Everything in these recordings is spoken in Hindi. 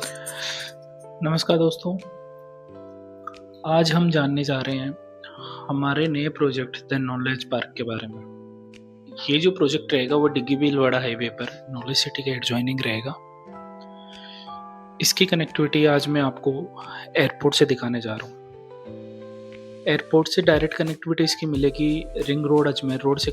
नमस्कार दोस्तों, आज हम जानने जा रहे हैं हमारे नए प्रोजेक्ट द नॉलेज पार्क के बारे में। ये जो प्रोजेक्ट रहेगा वो डिग्गी भीलवाड़ा हाईवे पर नॉलेज सिटी के एडजॉइनिंग रहेगा। इसकी कनेक्टिविटी आज मैं आपको एयरपोर्ट से दिखाने जा रहा हूँ। एयरपोर्ट से डायरेक्ट कनेक्टिविटी इसकी मिलेगी, रिंग रोड अजमेर रोड से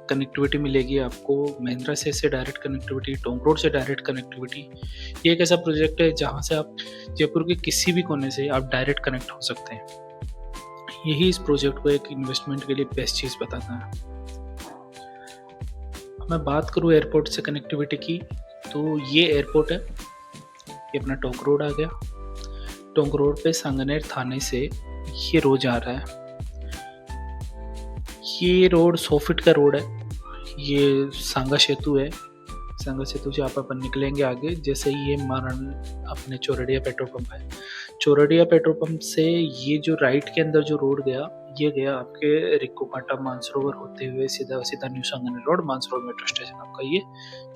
कनेक्टिविटी मिलेगी आपको, महिंद्रा से डायरेक्ट कनेक्टिविटी, टोंक रोड से डायरेक्ट कनेक्टिविटी। ये एक ऐसा प्रोजेक्ट है जहाँ से आप जयपुर के किसी भी कोने से आप डायरेक्ट कनेक्ट हो सकते हैं। यही इस प्रोजेक्ट को एक इन्वेस्टमेंट के लिए बेस्ट चीज़ बताता है। मैं बात करूँ एयरपोर्ट से कनेक्टिविटी की, तो ये एयरपोर्ट है, ये अपना टोंक रोड आ गया। टोंक रोड पे सांगनेर थाने से ये रोड जा रहा है। ये रोड 100 फीट का रोड है। ये सांगा सेतु है। सांगा सेतु से आप अपन निकलेंगे आगे, जैसे ये मारन अपने चौरड़िया पेट्रोल पंप है। चौरड़िया पेट्रोल पंप से ये जो राइट के अंदर जो रोड गया, ये गया आपके रिक्को कांटा मानसरोवर होते हुए सीधा सीधा new Sanganer road, Mansarovar metro station आपका ये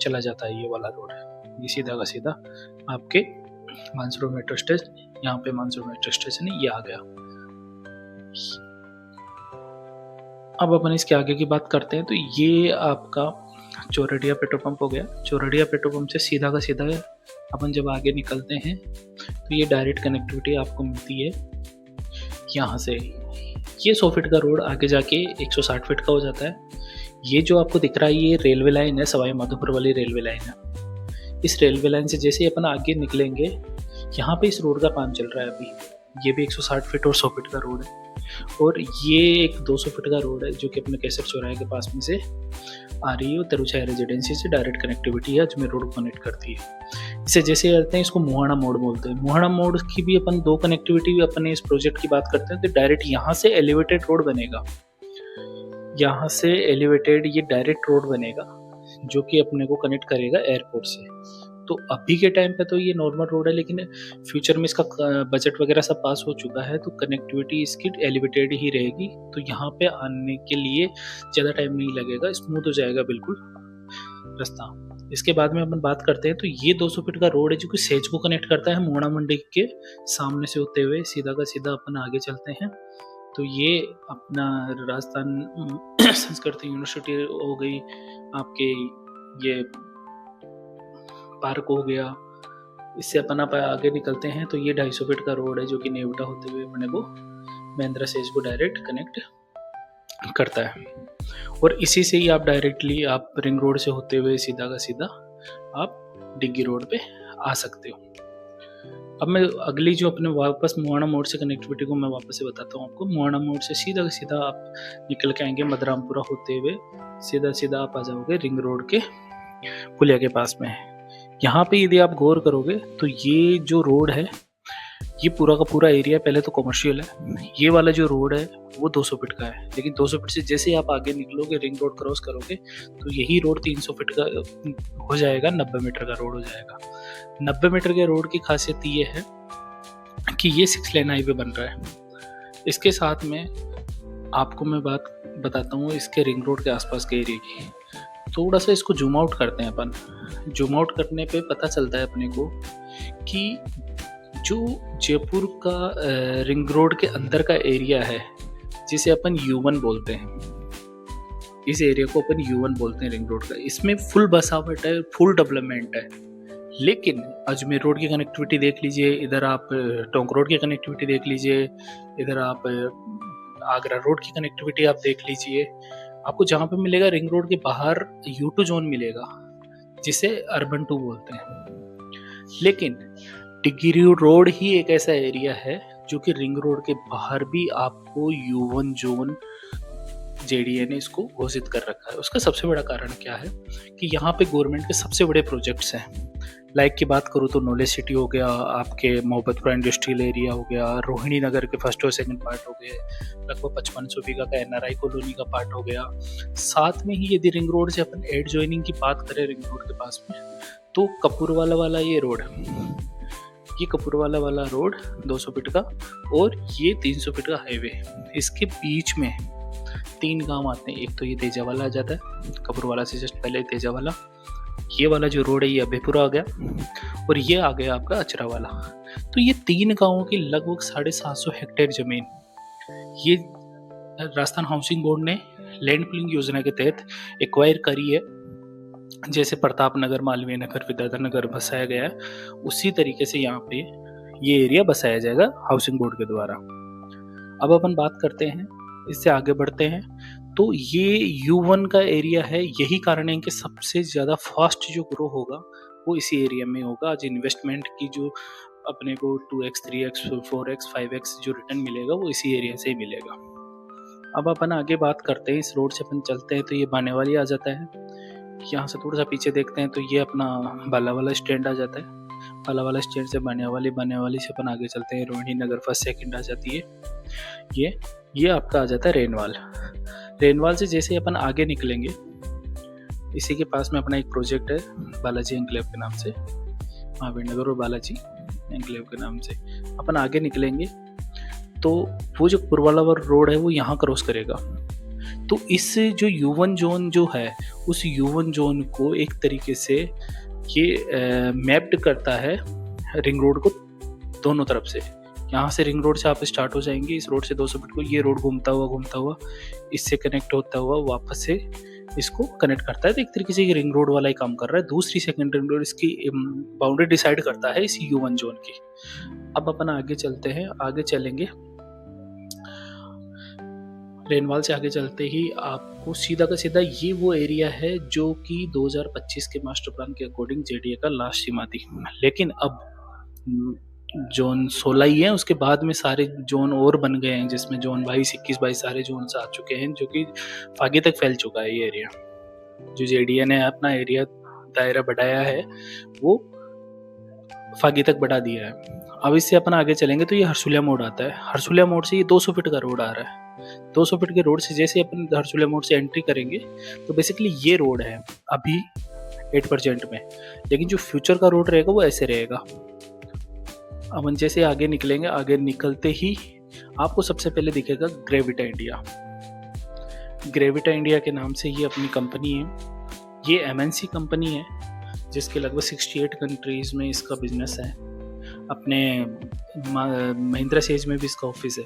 चला जाता है। ये वाला रोड है, ये सीधा का सीधा आपके मानसरोवर मेट्रो स्टेशन, यहाँ पे मानसरोवर मेट्रो स्टेशन है, ये आ गया। अब अपन इसके आगे की बात करते हैं, तो ये आपका चौरड़िया पेट्रोल पंप हो गया। चौरड़िया पेट्रोल पंप से सीधा का सीधा अपन जब आगे निकलते हैं तो ये डायरेक्ट कनेक्टिविटी आपको मिलती है यहाँ से। ये 100 फीट का रोड आगे जाके 160 फीट का हो जाता है। ये जो आपको दिख रहा है ये रेलवे लाइन है, सवाई माधोपुर वाली रेलवे लाइन है। इस रेलवे लाइन से जैसे ही अपन आगे निकलेंगे, यहाँ पे इस रोड का काम चल रहा है अभी। ये भी 160 फीट और 100 फीट का रोड है, और ये एक 200 फीट का रोड है जो कि अपने केसर चौराहे के पास में से आ रही है। तरुचाई रेजिडेंसी से डायरेक्ट कनेक्टिविटी है, अजमेर रोड को कनेक्ट करती है। इसे जैसे करते हैं, इसको मुहाना मोड़ बोलते हैं। मुहाना मोड़ की भी अपन 2 कनेक्टिविटी अपन इस प्रोजेक्ट की बात करते हैं, तो डायरेक्ट यहाँ से एलिवेटेड रोड बनेगा। यहाँ से एलिवेटेड ये डायरेक्ट रोड बनेगा जो कि अपने को कनेक्ट करेगा एयरपोर्ट से। तो अभी के टाइम पे तो ये नॉर्मल रोड है, लेकिन फ्यूचर में इसका बजट वगैरह सब पास हो चुका है, तो कनेक्टिविटी इसकी एलिवेटेड ही रहेगी। तो यहाँ पे आने के लिए ज़्यादा टाइम नहीं लगेगा, स्मूथ हो जाएगा बिल्कुल रास्ता। इसके बाद में अपन बात करते हैं, तो ये 200 फीट का रोड है जो कि सेज को कनेक्ट करता है। मोड़ा मंडी के सामने से होते हुए सीधा का सीधा अपन आगे चलते हैं, तो ये अपना राजस्थान संस्कृत यूनिवर्सिटी हो गई, आपके ये पार्क हो गया। इससे अपन आप आगे निकलते हैं, तो ये 250 फीट का रोड है जो कि नेवटा होते हुए अपने को महिंद्रा सेज को डायरेक्ट कनेक्ट करता है। और इसी से ही आप डायरेक्टली आप रिंग रोड से होते हुए सीधा का सीधा आप डिग्गी रोड पे आ सकते हो। अब मैं अगली जो अपने वापस मुहाना मोड़ से कनेक्टिविटी को मैं वापस से बताता हूँ आपको। मुहाना मोड़ से सीधा का सीधा आप निकल के आएंगे मदरामपुरा होते हुए, सीधा सीधा आप आ जाओगे रिंग रोड के पुलिया के पास में। यहाँ पे यदि आप गौर करोगे तो ये जो रोड है, ये पूरा का पूरा एरिया पहले तो कमर्शियल है। ये वाला जो रोड है वो 200 फीट का है, लेकिन 200 फीट से जैसे आप आगे निकलोगे, रिंग रोड क्रॉस करोगे, तो यही रोड 300 फीट का हो जाएगा, 90 मीटर का रोड हो जाएगा। 90 मीटर के रोड की खासियत ये है कि ये 6 लेन हाईवे बन रहा है। इसके साथ में आपको मैं बात बताता हूँ इसके रिंग रोड के आसपास के एरिया की। थोड़ा सा इसको जूम आउट करते हैं अपन। जूम आउट करने पे पता चलता है अपने को कि जो जयपुर का रिंग रोड के अंदर का एरिया है, जिसे अपन U1 बोलते हैं, इस एरिया को अपन U1 बोलते हैं रिंग रोड का। इसमें फुल बसावट है, फुल डेवलपमेंट है। लेकिन अजमेर रोड की कनेक्टिविटी देख लीजिए, इधर आप टोंक रोड की कनेक्टिविटी देख लीजिए, इधर आप आगरा रोड की कनेक्टिविटी आप देख लीजिए। आपको जहाँ पे मिलेगा रिंग रोड के बाहर U2 जोन मिलेगा, जिसे अर्बन 2 बोलते हैं। लेकिन डिग्गी रोड ही एक ऐसा एरिया है जो कि रिंग रोड के बाहर भी आपको U1 जोन JDA ने इसको घोषित कर रखा है। उसका सबसे बड़ा कारण क्या है कि यहाँ पे गवर्नमेंट के सबसे बड़े प्रोजेक्ट्स हैं। लाइक की बात करूँ तो नॉलेज सिटी हो गया, आपके मोहब्बतपुरा इंडस्ट्रियल एरिया हो गया, रोहिणी नगर के फर्स्ट और सेकंड पार्ट हो गए, लगभग 5500 बीघा का NRI कॉलोनी का पार्ट हो गया। साथ में ही यदि रिंग रोड से अपन एड ज्वाइनिंग की बात करें रिंग रोड के पास में, तो कपूरवाला वाला ये रोड, ये कपूरवाला वाला रोड 200 फीट का और ये 300 फीट का हाईवे, इसके बीच में 3 गांव आते हैं। एक तो ये तेजावाला आ जाता है, कपूरवाला से जस्ट पहले तेजावाला, ये वाला जो रोड है ये अभयपुरा आ गया, और ये आ गया आपका अचरा वाला। तो ये 3 गाँवों की लगभग 750 हेक्टेयर ज़मीन ये राजस्थान हाउसिंग बोर्ड ने लैंड पूलिंग योजना के तहत एक्वायर करी है। जैसे प्रताप नगर, मालवीय नगर, विद्याधर नगर बसाया गया है, उसी तरीके से यहाँ पे ये एरिया बसाया जाएगा हाउसिंग बोर्ड के द्वारा। अब अपन बात करते हैं, इससे आगे बढ़ते हैं। तो ये U1 का एरिया है, यही कारण है कि सबसे ज़्यादा फास्ट जो ग्रो होगा वो इसी एरिया में होगा। आज इन्वेस्टमेंट की जो अपने को 2x, 3x, 4x, 5x जो रिटर्न मिलेगा वो इसी एरिया से ही मिलेगा। अब अपन आगे बात करते हैं, इस रोड से अपन चलते हैं तो ये बानेवाली आ जाता है। यहाँ से थोड़ा सा पीछे देखते हैं तो ये अपना बालावाला स्टैंड आ जाता है। बालावाला स्टैंड से बानेवाली, बानेवाली से अपन आगे चलते हैं, रोहिणी नगर फर्स्ट सेकंड आ जाती है। ये आपका आ जाता है रेनवाल। रेनवाल से जैसे अपन आगे निकलेंगे, इसी के पास में अपना एक प्रोजेक्ट है बालाजी एनक्लेव के नाम से, महावीर नगर और बालाजी एनक्लेव के नाम से। अपन आगे निकलेंगे तो वो जो पुरवालावर रोड है वो यहाँ क्रॉस करेगा। तो इससे जो U1 जोन जो है, उस U1 जोन को एक तरीके से ये मैप्ड करता है रिंग रोड को दोनों तरफ से। यहाँ से रिंग रोड से आप स्टार्ट हो जाएंगे, इस रोड से 200 फीट को ये रोड घूमता हुआ इससे कनेक्ट होता हुआ वापस से इसको कनेक्ट करता है। तो एक तरीके से ये रिंग रोड वाला ही काम कर रहा है। दूसरी सेकंड रिंग रोड इसकी बाउंड्री डिसाइड करता है इस U1 जोन की। अब अपन आगे चलते हैं, आगे चलेंगे, रेनवाल से आगे चलते ही आपको सीधा का सीधा ये वो एरिया है जो कि 2025 के मास्टर प्लान के अकॉर्डिंग JDA का लास्ट सीमा थी। लेकिन अब जोन 16 ही है, उसके बाद में सारे जोन और बन गए हैं, जिसमें जोन 22, 21, 22 सारे जोन आ चुके हैं, जो कि आगे तक फैल चुका है। ये एरिया जो JDA ने अपना एरिया दायरा बढ़ाया है वो फागी तक बढ़ा दिया है। अब इससे अपन आगे चलेंगे तो ये हरसुलिया मोड़ आता है। हरसुलिया मोड़ से ये 200 फीट का रोड आ रहा है। 200 फीट के रोड से जैसे अपन हरसुलिया मोड़ से एंट्री करेंगे तो बेसिकली ये रोड है अभी 8% में, लेकिन जो फ्यूचर का रोड रहेगा वो ऐसे रहेगा। अपन जैसे आगे निकलेंगे, आगे निकलते ही आपको सबसे पहले दिखेगा ग्रेविटा इंडिया। ग्रेविटा इंडिया के नाम से ये अपनी कंपनी है। ये MNC कंपनी है जिसके लगभग 68 कंट्रीज में इसका बिजनेस है। अपने महिंद्रा सेज में भी इसका ऑफिस है।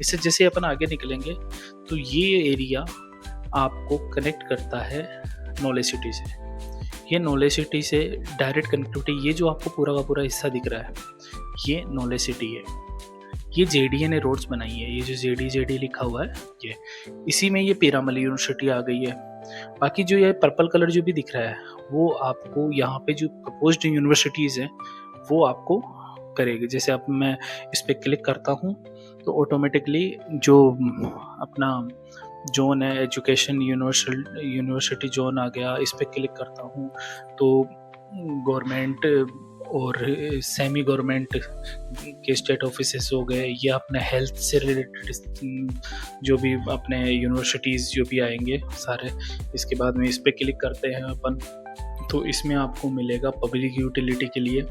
इससे जैसे अपन आगे निकलेंगे तो ये एरिया आपको कनेक्ट करता है नॉलेज सिटी से। ये नॉलेज सिटी से डायरेक्ट कनेक्टिविटी, ये जो आपको पूरा का पूरा हिस्सा दिख रहा है ये नॉलेज सिटी है। ये JDA ने रोड्स बनाई है। ये जो JD लिखा हुआ है ये, इसी में ये पीरामल यूनिवर्सिटी आ गई है। बाकी जो ये पर्पल कलर जो भी दिख रहा है वो आपको यहाँ पे जो प्रपोज्ड यूनिवर्सिटीज़ हैं वो आपको करेगी। जैसे अब मैं इस पर क्लिक करता हूँ तो ऑटोमेटिकली जो अपना जोन है एजुकेशन यूनिवर्सिटी जोन आ गया। इस पर क्लिक करता हूँ तो गवर्नमेंट और सेमी गवर्नमेंट के स्टेट ऑफिसेस हो गए, ये अपने हेल्थ से रिलेटेड जो भी अपने यूनिवर्सिटीज़ जो भी आएंगे सारे। इसके बाद में इस पर क्लिक करते हैं अपन तो इसमें आपको मिलेगा पब्लिक यूटिलिटी के लिए।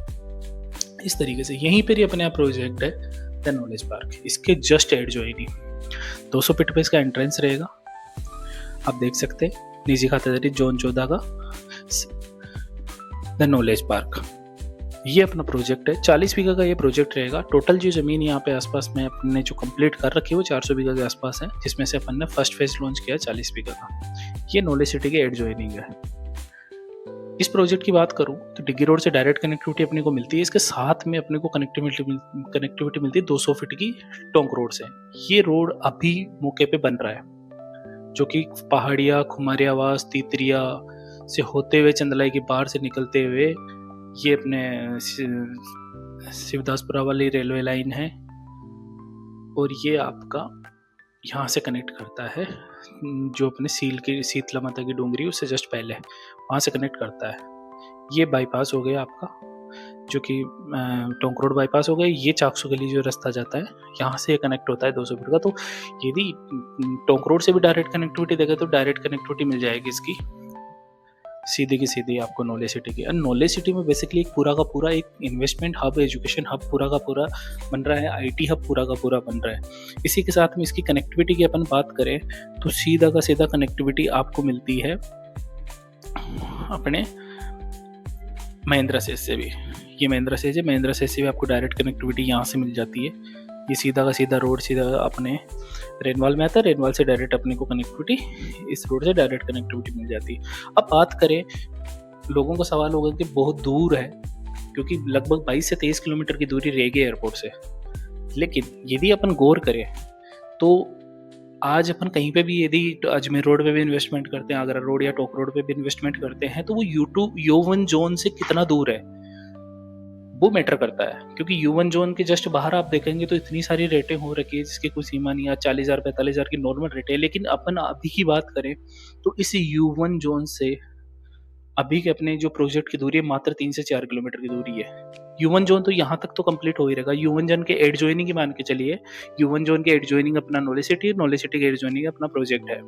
इस तरीके से यहीं पर ही अपने आप प्रोजेक्ट है द नॉलेज पार्क। इसके जस्ट एड जो है 200 फीट पे इसका एंट्रेंस रहेगा। आप देख सकते हैं निजी खातेदारी जोन 14 का द नॉलेज पार्क, ये अपना प्रोजेक्ट है। 40 बीघा का ये प्रोजेक्ट रहेगा। टोटल जो ज़मीन यहाँ पे आसपास में अपने जो कंप्लीट कर रखी है वो 400 बीघा के आसपास है, जिसमें से अपन ने फर्स्ट फेज लॉन्च किया 40 बीघा का। ये नॉलेज सिटी के एड जॉइनिंग है। इस प्रोजेक्ट की बात करूँ तो डिग्गी रोड से डायरेक्ट कनेक्टिविटी अपने को मिलती है। इसके साथ में अपने को कनेक्टिविटी मिलती है 200 फीट की टोंक रोड से। ये रोड अभी मौके पे बन रहा है, जो कि पहाड़िया, खुमारियावास, तीतरिया से होते हुए चंदलाई की बाहर से निकलते हुए ये अपने शिवदासपुरा वाली रेलवे लाइन है और ये आपका यहाँ से कनेक्ट करता है जो अपने शीतला माता की डूंगरी उससे जस्ट पहले वहाँ से कनेक्ट करता है। ये बाईपास हो गया आपका, जो कि टोंक रोड बाईपास हो गया। ये चाकसू गली जो रास्ता जाता है यहाँ से कनेक्ट होता है 200 फीट का। तो यदि टोंक रोड से भी डायरेक्ट कनेक्टिविटी देगा तो डायरेक्ट कनेक्टिविटी मिल जाएगी इसकी सीधी की सीधी आपको नॉलेज सिटी की। और नॉलेज सिटी में बेसिकली एक पूरा का पूरा एक इन्वेस्टमेंट हब, एजुकेशन हब पूरा का पूरा बन रहा है, IT हब पूरा का पूरा बन रहा है। इसी के साथ में इसकी कनेक्टिविटी की अपन बात करें तो सीधा का सीधा कनेक्टिविटी आपको मिलती है अपने महिंद्रा सेज से भी, ये महिंद्रा सेज है, महिंद्रा सेज से भी आपको डायरेक्ट कनेक्टिविटी यहाँ से मिल जाती है। ये सीधा का सीधा रोड सीधा अपने रेनवाल में आता है, रेनवाल से डायरेक्ट अपने को कनेक्टिविटी, इस रोड से डायरेक्ट कनेक्टिविटी मिल जाती है। अब बात करें, लोगों को सवाल होगा कि बहुत दूर है, क्योंकि लगभग 22 से 23 किलोमीटर की दूरी रह गई एयरपोर्ट से। लेकिन यदि अपन गौर करें तो आज अपन कहीं पे भी यदि अजमेर रोड पे भी इन्वेस्टमेंट करते हैं, आगरा रोड या टोक रोड पे भी इन्वेस्टमेंट करते हैं, तो वो यूट्यूब यौवन जोन से कितना दूर है वो मैटर करता है। क्योंकि यौवन जोन के जस्ट बाहर आप देखेंगे तो इतनी सारी रेटें हो रखी है जिसकी कोई सीमा नहीं है। 40,000 45,000 की नॉर्मल रेट है, लेकिन अपन अभी की बात करें तो इस यौवन जोन से अभी के अपने जो प्रोजेक्ट की दूरी है मात्र 3 से 4 किलोमीटर की दूरी है। ह्यूमन जोन तो यहाँ तक तो कंप्लीट हो ही रहेगा। ह्यूमन जोन के एड ज्वाइनिंग की मान के चलिए, ह्यूमन जोन के एड ज्वाइनिंग अपना नॉलेज सिटी है, नॉलेज सिटी के एड ज्वाइनिंग अपना प्रोजेक्ट है।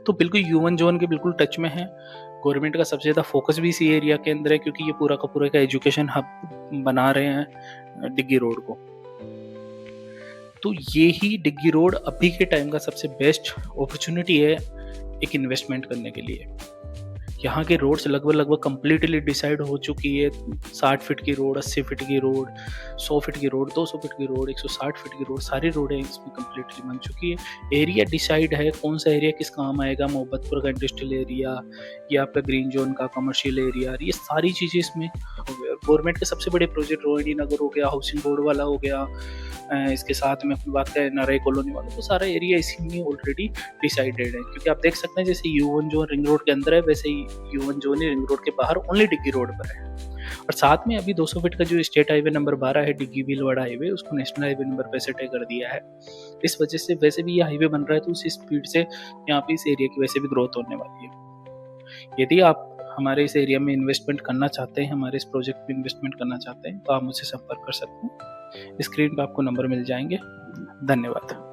तो बिल्कुल ह्यूमन जोन के बिल्कुल टच में है। गवर्नमेंट का सबसे ज़्यादा फोकस भी इसी एरिया के अंदर है, क्योंकि ये पूरा का पूरा का एजुकेशन हब बना रहे हैं डिग्गी रोड को। तो ये ही डिग्गी रोड अभी के टाइम का सबसे बेस्ट अपॉर्चुनिटी है एक इन्वेस्टमेंट करने के लिए। यहाँ के रोड्स लगभग कम्प्लीटली डिसाइड हो चुकी है। 60 फीट की रोड, 80 फीट की रोड, 100 फीट की रोड, 200 फीट की रोड, 160 फीट की रोड, सारी रोडें इसमें कम्प्लीटली बन चुकी है। एरिया डिसाइड है, कौन सा एरिया किस काम आएगा, मोहब्बतपुर का इंडस्ट्रियल एरिया या आपका ग्रीन जोन का कमर्शियल एरिया, ये सारी चीज़ें इसमें गवर्नमेंट के सबसे बड़े प्रोजेक्ट रोहिणी नगर हो गया, हाउसिंग बोर्ड वाला हो गया, इसके साथ में अपनी बात करें नाराई कॉलोनी वाला, तो सारा एरिया इसी में ऑलरेडी डिसाइडेड है। क्योंकि आप देख सकते हैं जैसे ह्यूमन जोन रिंग रोड के अंदर है, वैसे ही ह्यूमन जोन ही रिंग रोड के बाहर ओनली डिग्गी रोड पर है। और साथ में अभी 200 फीट का जो स्टेट हाईवे नंबर 12 है डिग्गी भीलवाड़ा हाईवे, उसको नेशनल हाईवे नंबर 65 कर दिया है। इस वजह से वैसे भी ये हाईवे बन रहा है, तो उसी स्पीड से यहाँ पे इस एरिया की वैसे भी ग्रोथ होने वाली है। यदि आप हमारे इस एरिया में इन्वेस्टमेंट करना चाहते हैं, हमारे इस प्रोजेक्ट में इन्वेस्टमेंट करना चाहते हैं, तो आप मुझसे संपर्क कर सकते हैं। स्क्रीन पर आपको नंबर मिल जाएंगे। धन्यवाद।